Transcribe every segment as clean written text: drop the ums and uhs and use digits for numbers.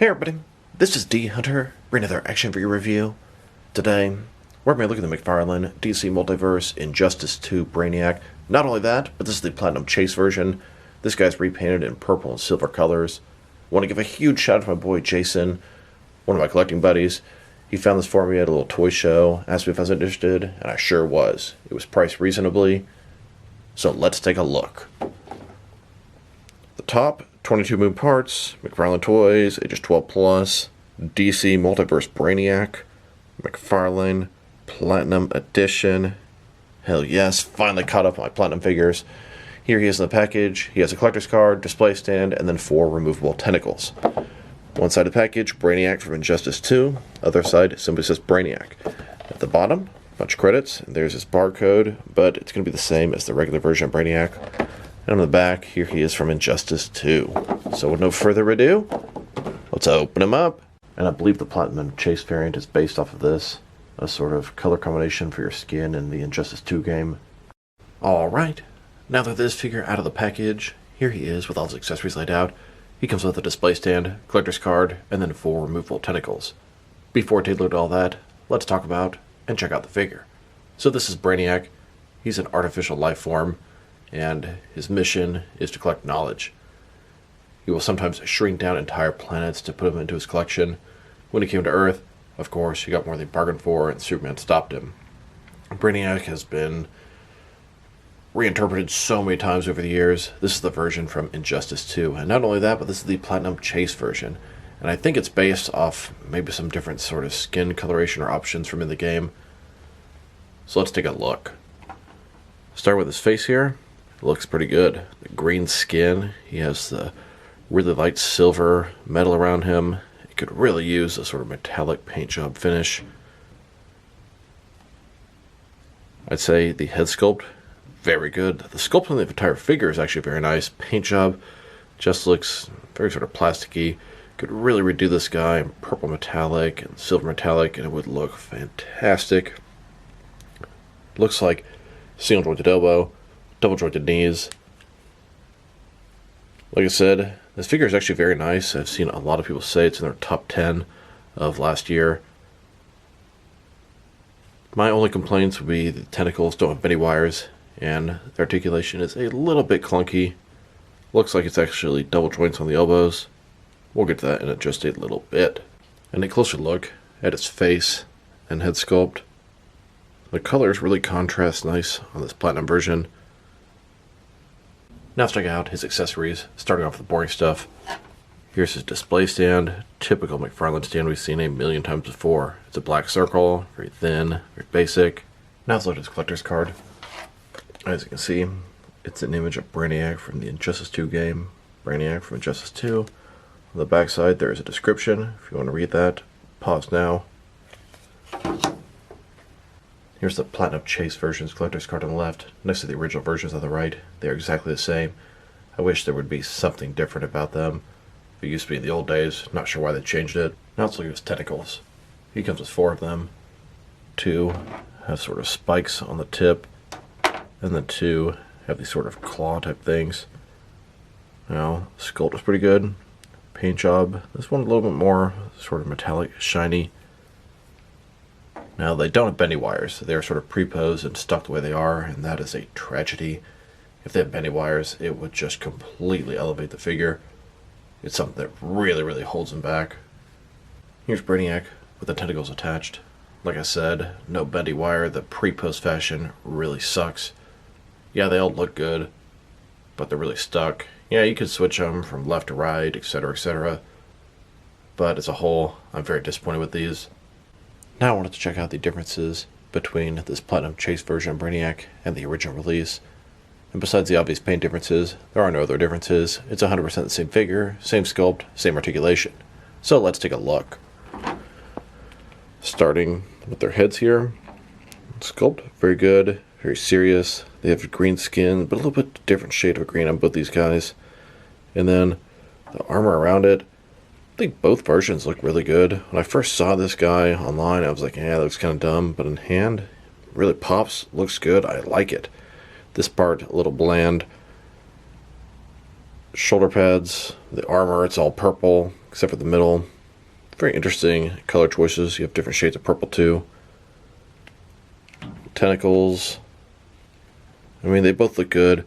Hey everybody, this is D Hunter, bringing another action figure review. Today, we're going to be looking at the McFarlane DC Multiverse Injustice 2 Brainiac. Not only that, but this is the Platinum Chase version. This guy's repainted in purple and silver colors. I want to give a huge shout out to my boy Jason, one of my collecting buddies. He found this for me at a little toy show, asked me if I was interested, and I sure was. It was priced reasonably, so let's take a look. The top, 22 moving parts, McFarlane Toys, ages 12 plus, DC Multiverse Brainiac, McFarlane Platinum Edition. Hell yes, finally caught up on my Platinum figures. Here he is in the package. He has a collector's card, display stand, and then 4 removable tentacles. One side of the package, Brainiac from Injustice 2. Other side simply says Brainiac. At the bottom, a bunch of credits, and there's his barcode, but it's going to be the same as the regular version of Brainiac. And on the back, here he is from Injustice 2. So with no further ado, let's open him up. And I believe the Platinum Chase variant is based off of this. A sort of color combination for your skin in the Injustice 2 game. Alright, now that this figure out of the package, here he is with all his accessories laid out. He comes with a display stand, collector's card, and then 4 removable tentacles. Before I take a look at all that, let's talk about and check out the figure. So this is Brainiac. He's an artificial life form, and his mission is to collect knowledge. He will sometimes shrink down entire planets to put them into his collection. When he came to Earth, of course, he got more than he bargained for, and Superman stopped him. Brainiac has been reinterpreted so many times over the years. This is the version from Injustice 2. And not only that, but this is the Platinum Chase version. And I think it's based off maybe some different sort of skin coloration or options from in the game. So let's take a look. Start with his face here. It looks pretty good. The green skin. He has the really light silver metal around him. It could really use a sort of metallic paint job finish. I'd say the head sculpt, very good. The sculpt on the entire figure is actually very nice. Paint job just looks very sort of plasticky. Could really redo this guy in purple metallic and silver metallic, and it would look fantastic. Looks like single jointed elbow, double jointed knees. Like I said, this figure is actually very nice. I've seen a lot of people say it's in their top 10 of last year. My only complaints would be the tentacles don't have many wires, and the articulation is a little bit clunky. Looks like it's actually double joints on the elbows. We'll get to that in just a little bit. And a closer look at its face and head sculpt. The colors really contrast nice on this Platinum version. Now let's check out his accessories, starting off with the boring stuff. Here's his display stand, typical McFarlane stand we've seen a million times before. It's a black circle, very thin, very basic. Now let's look at his collector's card. As you can see, it's an image of Brainiac from the Injustice 2 game. Brainiac from Injustice 2. On the back side there is a description. If you want to read that, pause now. Here's the Platinum Chase version's collector's card on the left, next to the original versions on the right. They are exactly the same. I wish there would be something different about them. It used to be in the old days, not sure why they changed it. Now let's look at his tentacles. He comes with 4 of them. 2 have sort of spikes on the tip, and then 2 have these sort of claw type things. Now, sculpt is pretty good. Paint job, this one a little bit more sort of metallic, shiny. Now, they don't have bendy wires. They're sort of pre-posed and stuck the way they are, and that is a tragedy. If they had bendy wires, it would just completely elevate the figure. It's something that really, really holds him back. Here's Brainiac with the tentacles attached. Like I said, no bendy wire. The pre-post fashion really sucks. Yeah, they all look good, but they're really stuck. Yeah, you could switch them from left to right, etc., etc. But as a whole, I'm very disappointed with these. Now I wanted to check out the differences between this Platinum Chase version of Brainiac and the original release. And besides the obvious paint differences, there are no other differences. It's 100% the same figure, same sculpt, same articulation. So let's take a look. Starting with their heads here. Sculpt, very good, very serious. They have green skin, but a little bit different shade of green on both these guys. And then the armor around it. I think both versions look really good. When I first saw this guy online, I was like, yeah, that looks kind of dumb. But in hand, it really pops, looks good, I like it. This part, a little bland. Shoulder pads, the armor, it's all purple, except for the middle. Very interesting color choices. You have different shades of purple too. Tentacles. I mean, they both look good.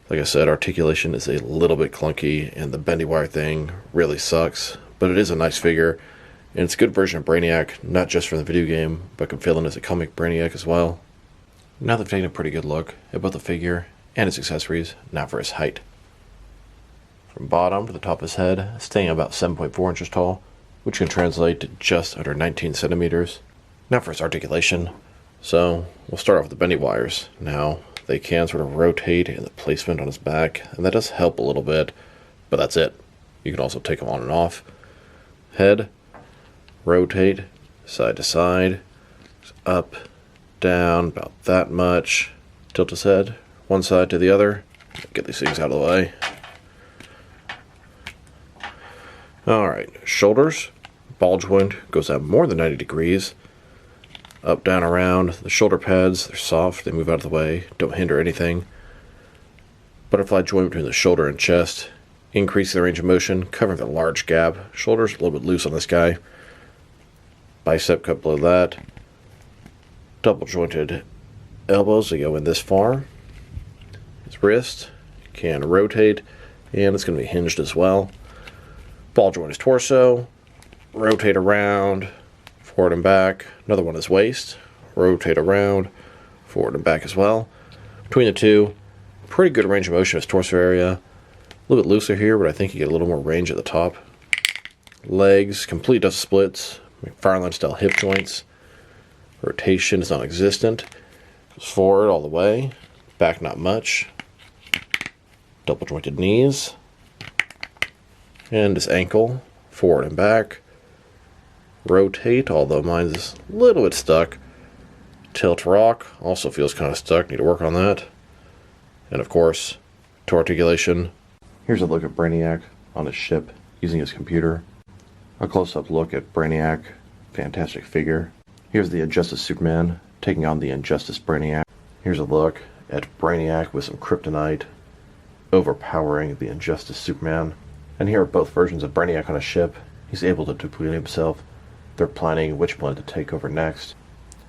Like I said, articulation is a little bit clunky, and the bendy wire thing really sucks. But it is a nice figure, and it's a good version of Brainiac, not just from the video game, but McFarlane as a comic Brainiac as well. Now they've taken a pretty good look at both the figure and its accessories, now for his height. From bottom to the top of his head, staying about 7.4 inches tall, which can translate to just under 19 centimeters. Now for his articulation. So, we'll start off with the bendy wires. Now, they can sort of rotate in the placement on his back, and that does help a little bit, but that's it. You can also take them on and off. Head, rotate, side to side, up, down, about that much. Tilt his head, one side to the other. Get these things out of the way. Alright, shoulders. Ball joint goes out more than 90 degrees. Up, down, around. The shoulder pads, they're soft, they move out of the way, don't hinder anything. Butterfly joint between the shoulder and chest, increasing the range of motion, covering the large gap. Shoulders a little bit loose on this guy. Bicep cut below that. Double jointed elbows, they go in this far. His wrist can rotate, and it's going to be hinged as well. Ball joint his torso, rotate around, forward and back. Another one is waist, rotate around, forward and back as well. Between the two, pretty good range of motion in his torso area. A little bit looser here, but I think you get a little more range at the top. Legs, complete dust splits, McFarlane style hip joints. Rotation is non-existent. Goes forward all the way, back not much. Double jointed knees. And his ankle, forward and back. Rotate, although mine's a little bit stuck. Tilt rock, also feels kind of stuck, need to work on that. And of course, to articulation. Here's a look at Brainiac on his ship using his computer. A close-up look at Brainiac, fantastic figure. Here's the Injustice Superman taking on the Injustice Brainiac. Here's a look at Brainiac with some kryptonite overpowering the Injustice Superman. And here are both versions of Brainiac on a ship. He's able to deplete himself. They're planning which planet to take over next.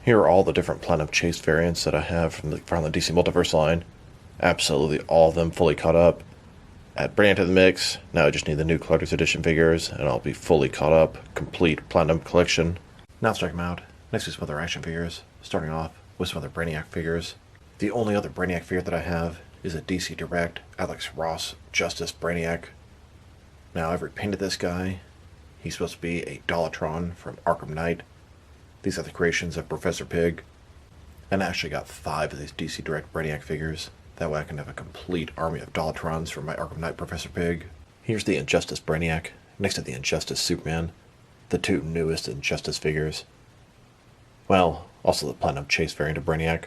Here are all the different Platinum Chase variants that I have from the McFarlane DC Multiverse line. Absolutely all of them fully caught up. Add Brainiac to the mix. Now I just need the new Collector's Edition figures, and I'll be fully caught up. Complete Platinum collection. Now let's check them out. Next is some other action figures. Starting off with some other Brainiac figures. The only other Brainiac figure that I have is a DC Direct Alex Ross Justice Brainiac. Now I've repainted this guy. He's supposed to be a Dollatron from Arkham Knight. These are the creations of Professor Pig. And I actually got 5 of these DC Direct Brainiac figures. That way I can have a complete army of Dollatrons from my Arkham Knight Professor Pig. Here's the Injustice Brainiac, next to the Injustice Superman. The two newest Injustice figures. Well, also the Platinum Chase variant of Brainiac.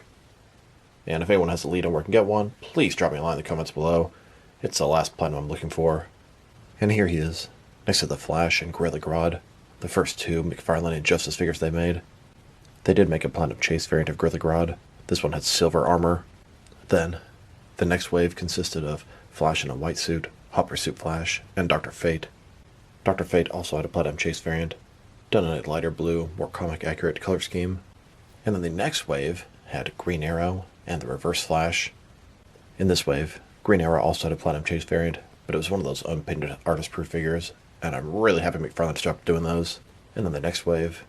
And if anyone has a lead on where I can get one, please drop me a line in the comments below. It's the last Platinum I'm looking for. And here he is, next to the Flash and Gorilla Grodd, the first 2 McFarlane Injustice figures they made. They did make a Platinum Chase variant of Gorilla Grodd. This one had silver armor. Then, the next wave consisted of Flash in a white suit, Hot Pursuit Flash, and Dr. Fate. Dr. Fate also had a Platinum Chase variant, done in a lighter blue, more comic-accurate color scheme. And then the next wave had Green Arrow and the Reverse Flash. In this wave, Green Arrow also had a Platinum Chase variant, but it was one of those unpainted artist-proof figures, and I'm really happy McFarlane stopped doing those. And then the next wave,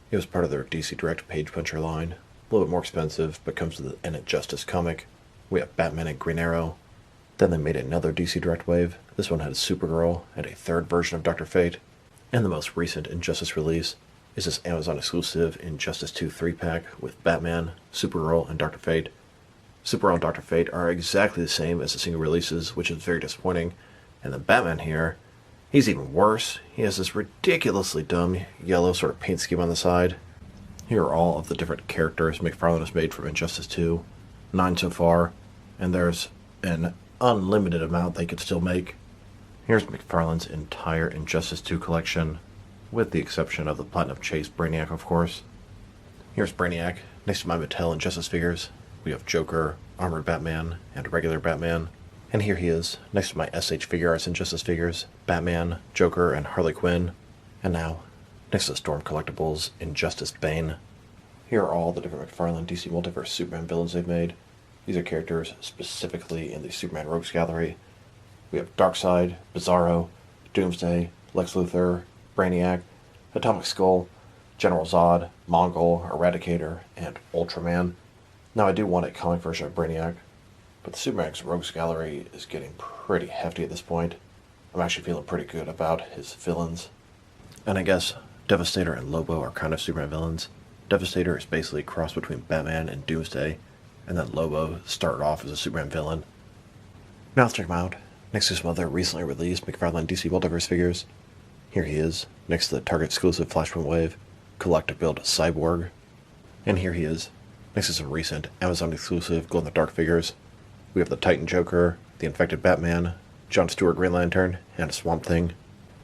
it was part of their DC Direct Page Puncher line. A little bit more expensive, but comes with an Injustice comic. We have Batman and Green Arrow. Then they made another DC Direct wave. This one had Supergirl and a third version of Dr. Fate. And the most recent Injustice release is this Amazon exclusive Injustice 2 3-pack with Batman, Supergirl, and Dr. Fate. Supergirl and Dr. Fate are exactly the same as the single releases, which is very disappointing. And the Batman here, he's even worse. He has this ridiculously dumb yellow sort of paint scheme on the side. Here are all of the different characters McFarlane has made from Injustice 2. 9 so far, and there's an unlimited amount they could still make. Here's McFarlane's entire Injustice 2 collection, with the exception of the Platinum Chase Brainiac, of course. Here's Brainiac. Next to my Mattel Injustice figures, we have Joker, Armored Batman, and regular Batman. And here he is, next to my SH Figure Arts Injustice figures, Batman, Joker, and Harley Quinn. And now, next to the Storm Collectibles Injustice Bane. Here are all the different McFarlane DC Multiverse Superman villains they've made. These are characters specifically in the Superman Rogues Gallery. We have Darkseid, Bizarro, Doomsday, Lex Luthor, Brainiac, Atomic Skull, General Zod, Mongol, Eradicator, and Ultraman. Now I do want a comic version of Brainiac, but the Superman's Rogues Gallery is getting pretty hefty at this point. I'm actually feeling pretty good about his villains. And I guess Devastator and Lobo are kind of Superman villains. Devastator is basically a cross between Batman and Doomsday, and then Lobo started off as a Superman villain. Now let's check him out. Next to some other recently released McFarlane DC Multiverse figures. Here he is, next to the Target exclusive Flashpoint Wave, Collector Build Cyborg. And here he is, next to some recent Amazon exclusive Glow in the Dark figures. We have the Titan Joker, the Infected Batman, Jon Stewart Green Lantern, and a Swamp Thing.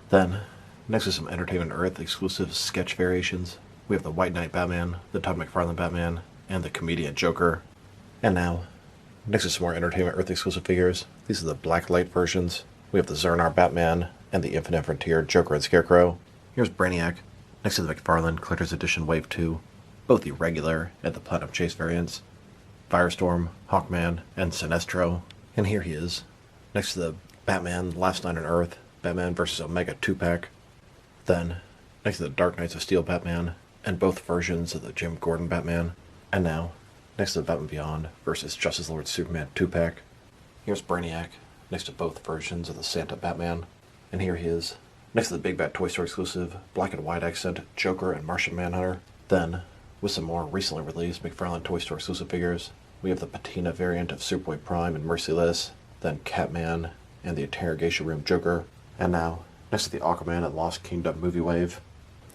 Then, next to some Entertainment Earth exclusive sketch variations, we have the White Knight Batman, the Todd McFarlane Batman, and the Comedian Joker. And now, next to some more Entertainment Earth exclusive figures, these are the Black Light versions. We have the Zernar Batman and the Infinite Frontier Joker and Scarecrow. Here's Brainiac, next to the McFarlane Collector's Edition Wave 2, both the regular and the Platinum Chase variants. Firestorm, Hawkman, and Sinestro. And here he is, next to the Batman Last Night on Earth, Batman vs. Omega 2-pack. Then, next to the Dark Knights of Steel Batman, and both versions of the Jim Gordon Batman. And now, next to the Batman Beyond vs. Justice Lord Superman 2-pack. Here's Brainiac, next to both versions of the Santa Batman. And here he is, next to the Big Bad Toy Store exclusive Black and White accent Joker and Martian Manhunter. Then, with some more recently released McFarlane Toy Store exclusive figures, we have the Patina variant of Superboy Prime and Merciless, then Catman and the Interrogation Room Joker. And now, next to the Aquaman and Lost Kingdom movie wave,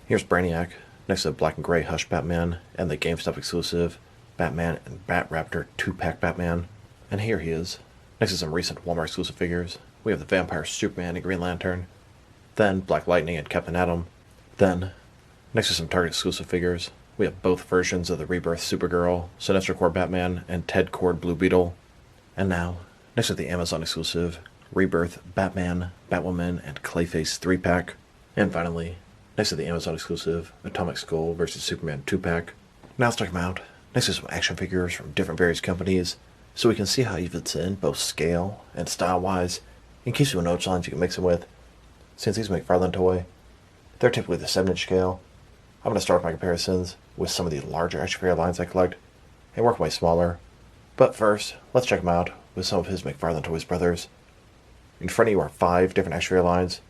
here's Brainiac, next to the Black and Gray Hush Batman and the GameStop exclusive Batman and Batraptor 2-pack Batman. And here he is, next to some recent Walmart exclusive figures. We have the Vampire Superman and Green Lantern, then Black Lightning and Captain Atom. Then, next to some Target exclusive figures, we have both versions of the Rebirth Supergirl, Sinestro Corps Batman, and Ted Kord Blue Beetle. And now, next to the Amazon exclusive Rebirth Batman, Batwoman, and Clayface 3-pack. And finally, next to the Amazon exclusive Atomic Skull vs. Superman 2-pack. Now let's check them out, next to some action figures from different various companies, so we can see how he fits in both scale and style-wise, in case you have note lines you can mix them with. Since these are McFarlane toy, they're typically the 7-inch scale. I'm going to start my comparisons with some of the larger action figure lines I collect, and work my way smaller. But first, let's check them out with some of his McFarlane Toys brothers. In front of you are 5 different action figure lines,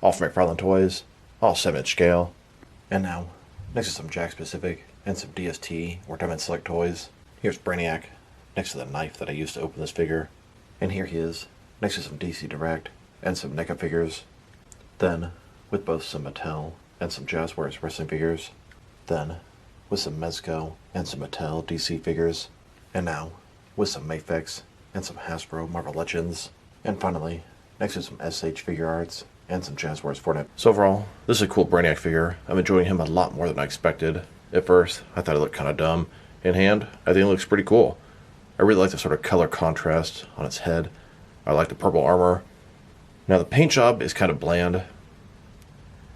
all from McFarlane Toys, all 7-inch scale. And now, next to some Jack Specific and some DST or Diamond Select toys, here's Brainiac, next to the knife that I used to open this figure. And here he is, next to some DC Direct and some NECA figures. Then, with both some Mattel and some Jazzwares wrestling figures. Then, with some Mezco and some Mattel DC figures. And now, with some Mafex and some Hasbro Marvel Legends. And finally, next to some SH figure arts and some Jazzwares Fortnite. So overall, this is a cool Brainiac figure. I'm enjoying him a lot more than I expected. At first, I thought it looked kind of dumb. In hand, I think it looks pretty cool. I really like the sort of color contrast on its head. I like the purple armor. Now the paint job is kind of bland.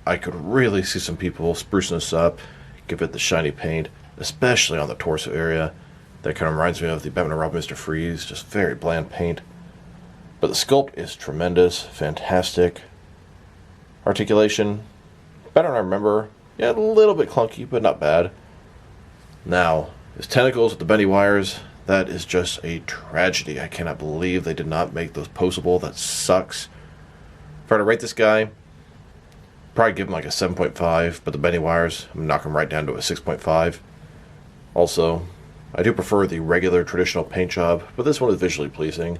I could really see some people sprucing this up, give it the shiny paint, especially on the torso area. That kind of reminds me of the Batman and Robin Mr. Freeze, just very bland paint. But the sculpt is tremendous, fantastic. Articulation, better than I remember. Yeah, a little bit clunky, but not bad. Now, his tentacles with the bendy wires, that is just a tragedy. I cannot believe they did not make those posable. That sucks. If I were to rate this guy, probably give him like a 7.5, but the bendy wires, I'm knocking him right down to a 6.5. Also, I do prefer the regular traditional paint job, but this one is visually pleasing.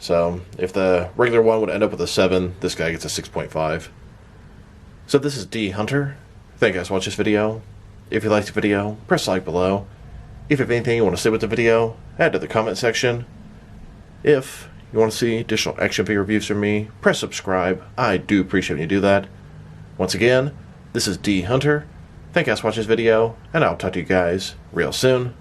So, if the regular one would end up with a 7, this guy gets a 6.5. So this is D Hunter. Thank you guys for watching this video. If you liked the video, press like below. If you have anything you want to say with the video, add to the comment section. If you want to see additional action figure reviews from me, press subscribe. I do appreciate when you do that. Once again, this is D Hunter. Thank you guys for watching this video, and I'll talk to you guys real soon.